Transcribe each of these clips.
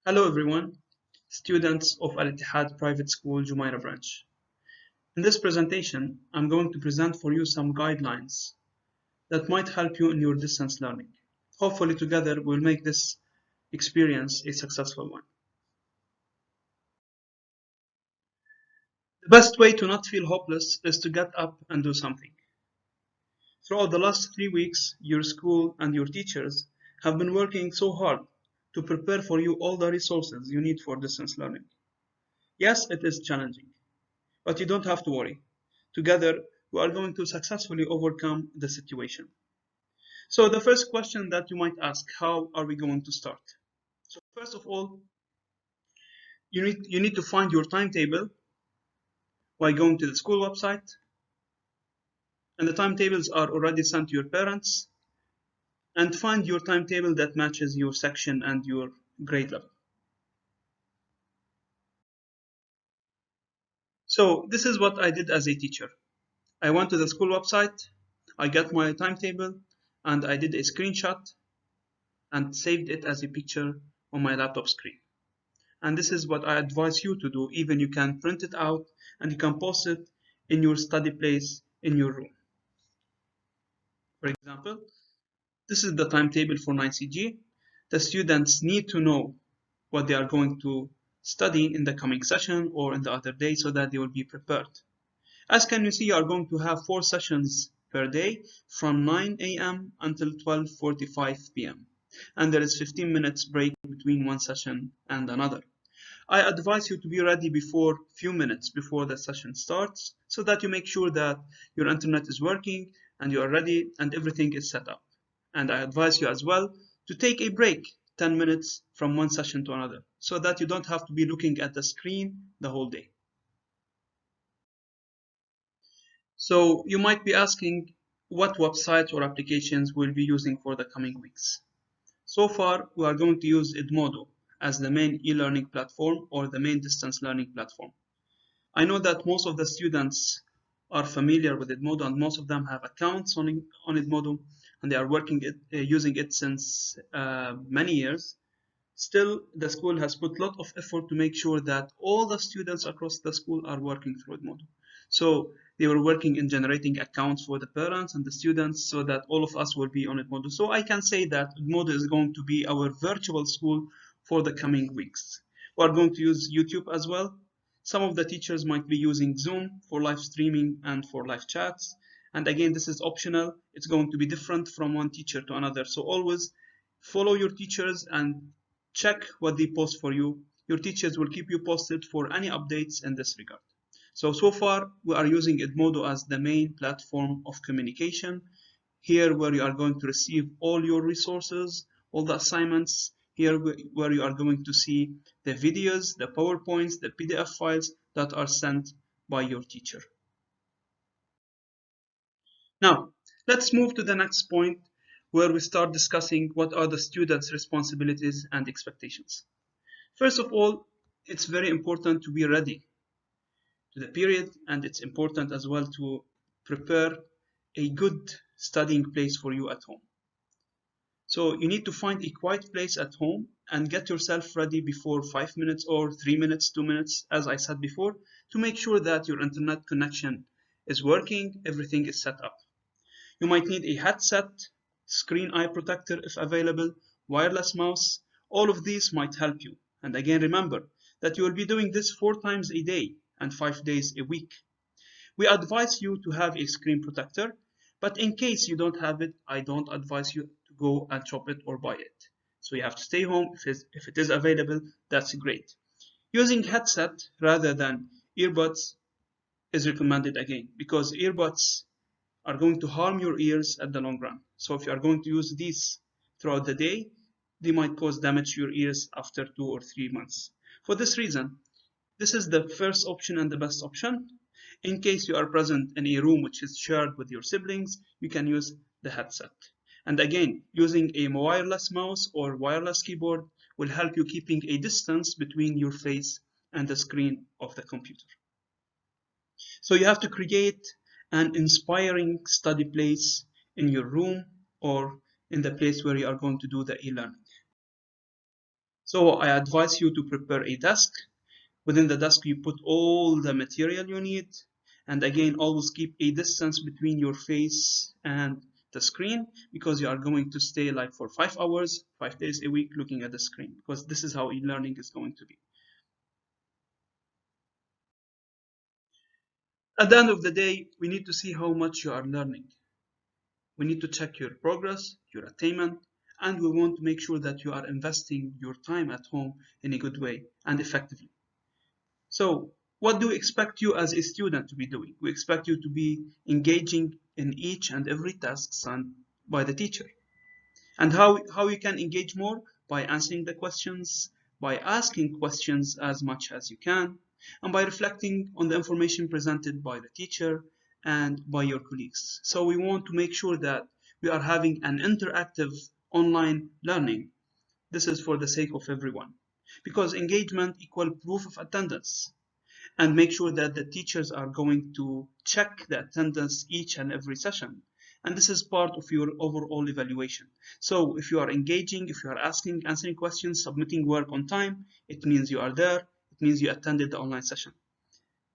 Hello everyone, students of Al-Ittihad Private School Jumeirah branch. In this presentation, I'm going to present for you some guidelines that might help you in your distance learning. Hopefully together we'll make this experience a successful one. The best way to not feel hopeless is to get up and do something. Throughout the last 3 weeks, your school and your teachers have been working so hard to prepare for you all the resources you need for distance learning. Yes, it is challenging. But you don't have to worry. Together, we are going to successfully overcome the situation. So the first question that you might ask, how are we going to start? So first of all, you need to find your timetable by going to the school website, and the timetables are already sent to your parents, and find your timetable that matches your section and your grade level. So this is what I did as a teacher. I went to the school website, I got my timetable, and I did a screenshot and saved it as a picture on my laptop screen. And this is what I advise you to do. Even you can print it out and you can post it in your study place in your room. For example, this is the timetable for 9CG. The students need to know what they are going to study in the coming session or in the other day so that they will be prepared. As can you see, you are going to have 4 sessions per day from 9 a.m. until 12:45 p.m. And there is 15 minutes break between one session and another. I advise you to be ready before few minutes before the session starts so that you make sure that your internet is working and you are ready and everything is set up. And I advise you as well to take a break 10 minutes from one session to another so that you don't have to be looking at the screen the whole day. So you might be asking what websites or applications we'll be using for the coming weeks. So far, we are going to use Edmodo as the main e-learning platform or the main distance learning platform. I know that most of the students are familiar with Edmodo and most of them have accounts on Edmodo and they are using it since many years. Still, the school has put a lot of effort to make sure that all the students across the school are working through Edmodo. So they were working in generating accounts for the parents and the students so that all of us will be on Edmodo. So I can say that Edmodo is going to be our virtual school for the coming weeks. We are going to use YouTube as well. Some of the teachers might be using Zoom for live streaming and for live chats. And again, this is optional. It's going to be different from one teacher to another. So always follow your teachers and check what they post for you. Your teachers will keep you posted for any updates in this regard. So far, we are using Edmodo as the main platform of communication. Here where you are going to receive all your resources, all the assignments, here where you are going to see the videos, the PowerPoints, the PDF files that are sent by your teacher. Now, let's move to the next point where we start discussing what are the students' responsibilities and expectations. First of all, it's very important to be ready to the period, and it's important as well to prepare a good studying place for you at home. So you need to find a quiet place at home and get yourself ready before 5 minutes or 3 minutes, 2 minutes, as I said before, to make sure that your internet connection is working, everything is set up. You might need a headset, screen eye protector if available, wireless mouse. All of these might help you. And again, remember that you will be doing this 4 times a day and 5 days a week. We advise you to have a screen protector, but in case you don't have it, I don't advise you to go and shop it or buy it. So you have to stay home. If it is available, that's great. Using headset rather than earbuds is recommended again because earbuds are going to harm your ears at the long run. So if you are going to use these throughout the day, they might cause damage to your ears after 2 or 3 months. For this reason, this is the first option and the best option. In case you are present in a room which is shared with your siblings, you can use the headset. And again, using a wireless mouse or wireless keyboard will help you keeping a distance between your face and the screen of the computer. So you have to create an inspiring study place in your room or in the place where you are going to do the e-learning. So I advise you to prepare a desk. Within the desk, you put all the material you need. And again, always keep a distance between your face and the screen, because you are going to stay like for 5 hours, 5 days a week looking at the screen, because this is how e-learning is going to be. At the end of the day, we need to see how much you are learning. We need to check your progress, your attainment, and we want to make sure that you are investing your time at home in a good way and effectively. So, what do we expect you as a student to be doing? We expect you to be engaging in each and every task assigned by the teacher. And how you can engage more? By answering the questions, by asking questions as much as you can, and by reflecting on the information presented by the teacher and by your colleagues. So we want to make sure that we are having an interactive online learning. This is for the sake of everyone, because engagement equals proof of attendance, and make sure that the teachers are going to check the attendance each and every session. And this is part of your overall evaluation. So if you are engaging, if you are answering questions, submitting work on time, it means you are there. It means you attended the online session.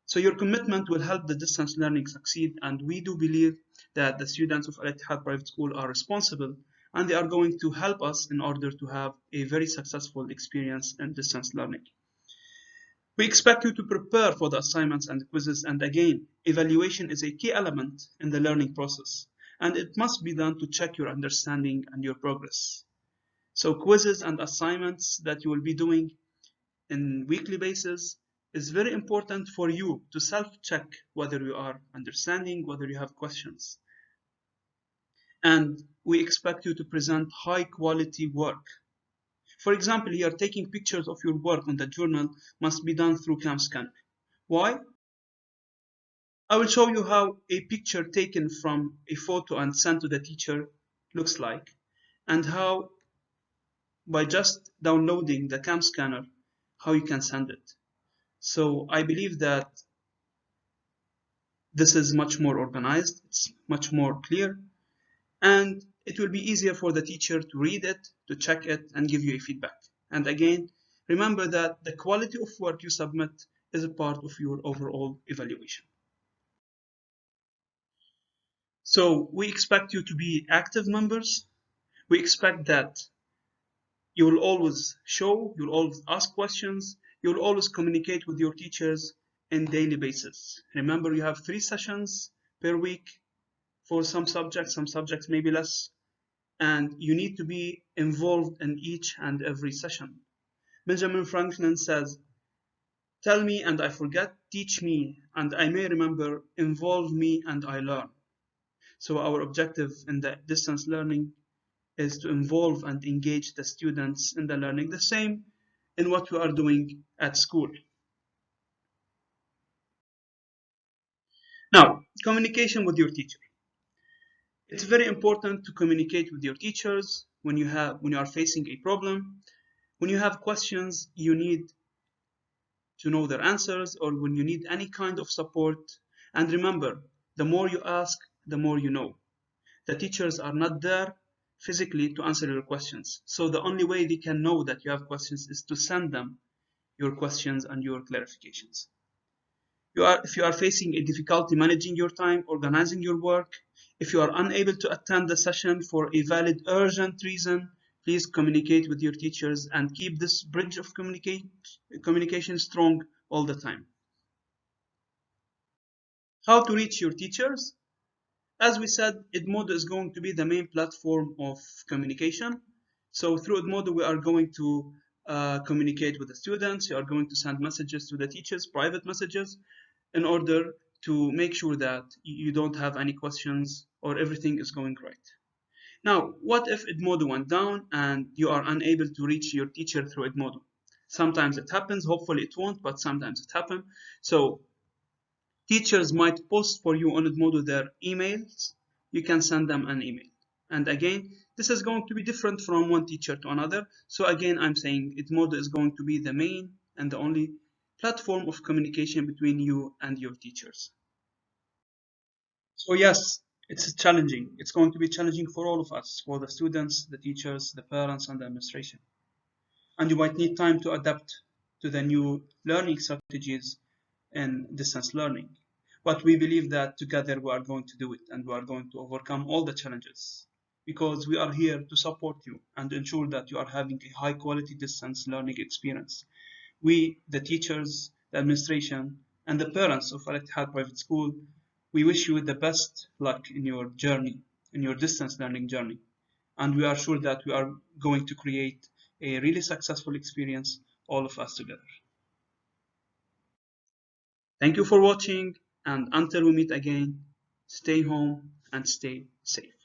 So your commitment will help the distance learning succeed. And we do believe that the students of Al Ittihad Private School are responsible, and they are going to help us in order to have a very successful experience in distance learning. We expect you to prepare for the assignments and quizzes, and again, evaluation is a key element in the learning process, and it must be done to check your understanding and your progress. So quizzes and assignments that you will be doing in weekly basis is very important for you to self-check whether you are understanding, whether you have questions. And we expect you to present high quality work. For example, here taking pictures of your work on the journal must be done through CamScan. Why? I will show you how a picture taken from a photo and sent to the teacher looks like, and how by just downloading the cam scanner, how you can send it. So I believe that this is much more organized, it's much more clear, and it will be easier for the teacher to read it, to check it, and give you a feedback. And again, remember that the quality of work you submit is a part of your overall evaluation. So we expect you to be active members. We expect that you will always show, you'll always ask questions, you'll always communicate with your teachers on daily basis. Remember, you have 3 sessions per week for some subjects maybe less, and you need to be involved in each and every session. Benjamin Franklin says, "Tell me and I forget, teach me and I may remember, involve me and I learn." So our objective in the distance learning is to involve and engage the students in the learning, the same in what we are doing at school. Now, communication with your teacher. It's very important to communicate with your teachers when you are facing a problem, when you have questions you need to know their answers, or when you need any kind of support. And remember, the more you ask, the more you know. The teachers are not there physically to answer your questions. So the only way they can know that you have questions is to send them your questions and your clarifications. If you are facing a difficulty managing your time, organizing your work, if you are unable to attend the session for a valid, urgent reason, please communicate with your teachers and keep this bridge of communication strong all the time. How to reach your teachers? As we said, Edmodo is going to be the main platform of communication. So through Edmodo, we are going to communicate with the students. You are going to send messages to the teachers, private messages, in order to make sure that you don't have any questions or everything is going right. Now, what if Edmodo went down and you are unable to reach your teacher through Edmodo? Sometimes it happens, hopefully it won't, but sometimes it happens. So teachers might post for you on Edmodo their emails. You can send them an email. And again, this is going to be different from one teacher to another. So again, I'm saying Edmodo is going to be the main and the only platform of communication between you and your teachers. So yes, it's challenging. It's going to be challenging for all of us, for the students, the teachers, the parents, and the administration. and you might need time to adapt to the new learning strategies in distance learning. But we believe that together we are going to do it, and we are going to overcome all the challenges, because we are here to support you and ensure that you are having a high quality distance learning experience. We, the teachers, the administration, and the parents of Al Ittihad Private School, we wish you the best luck in your journey, in your distance learning journey. And we are sure that we are going to create a really successful experience, all of us together. Thank you for watching, and until we meet again, stay home and stay safe.